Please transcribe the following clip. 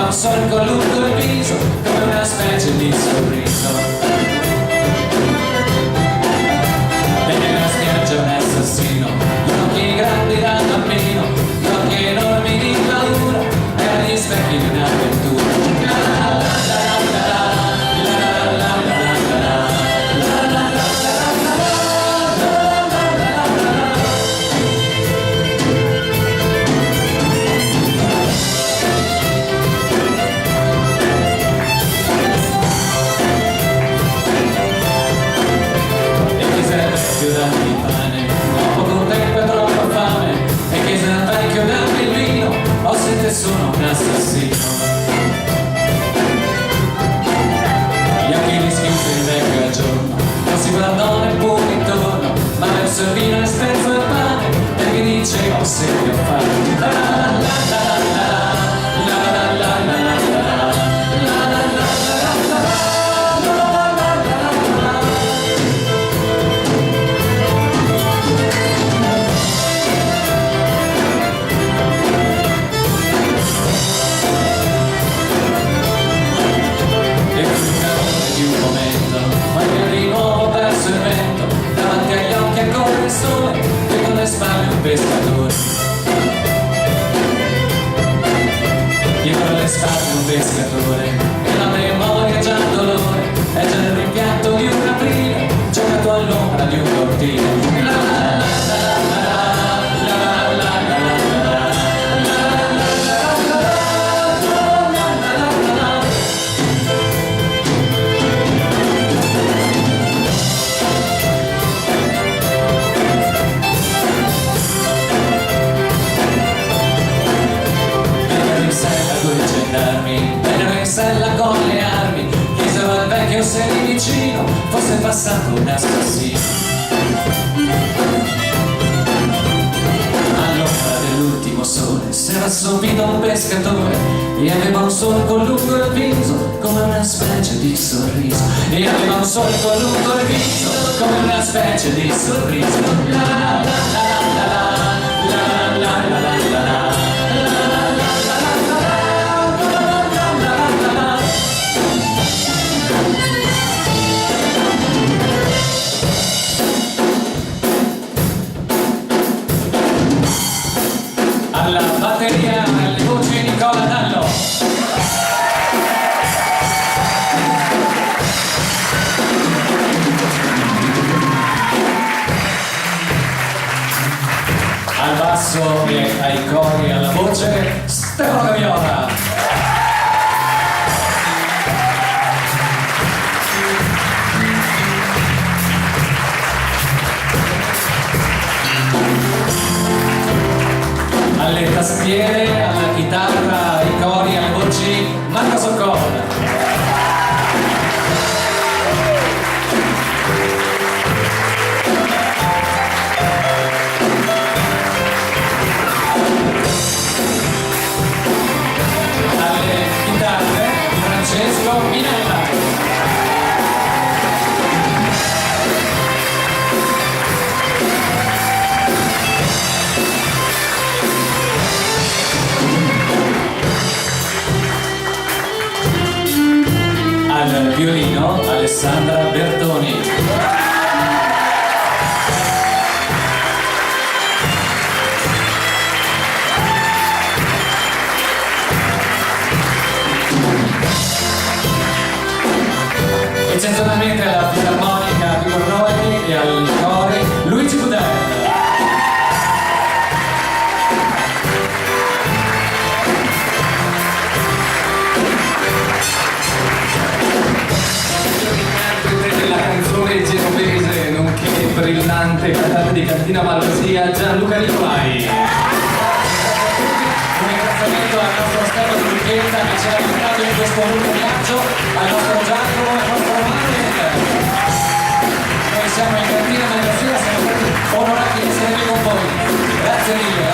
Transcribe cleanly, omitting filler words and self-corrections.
un solco lungo il viso come una specie di sorriso. E nella spiaggia un assassino, gli occhi grandi da bambino, gli occhi enormi di paura, erano gli specchi di un'avventura. Sono un assassino. Gli occhi li schiuse il vecchio al giorno, non si guardò neppure intorno, ma verso il vino e spezzo il pane e mi diceva se devo fare. Pescatore, dietro le spalle un pescatore e la memoria già dolore, è già il rimpianto di un aprile giocato all'ombra di un cortile. Con le armi chiesero al vecchio se lì vicino fosse passato un assassino. All'ombra dell'ultimo sole s'era assopito un pescatore e aveva un solco lungo il viso come una specie di sorriso. E aveva un solco lungo il viso come una specie di sorriso. La la la la la la la la la la la. Alla batteria, alle voci Nicola Dallo. Al basso e ai cori, alla voce Stefano Gaviola. Alle tastiere, alla chitarra, ai cori, alle voci, Marco Soccorda. Alle chitarre, Francesco Minella. Al violino Alessandra Bertoni. Eccezionalmente alla filarmonica di Borrolli e al cori Luigi Budella. Genovese, nonché brillante cantante di Cantina Malvasia, Gianluca Nicolai. Un ringraziamento al nostro Stefano di Richiesta che ci ha aiutato in questo lungo viaggio, al nostro Giacomo, al nostro Manuel. Noi siamo in Cantina Malvasia, siamo stati onorati di essere qui con voi. Grazie mille.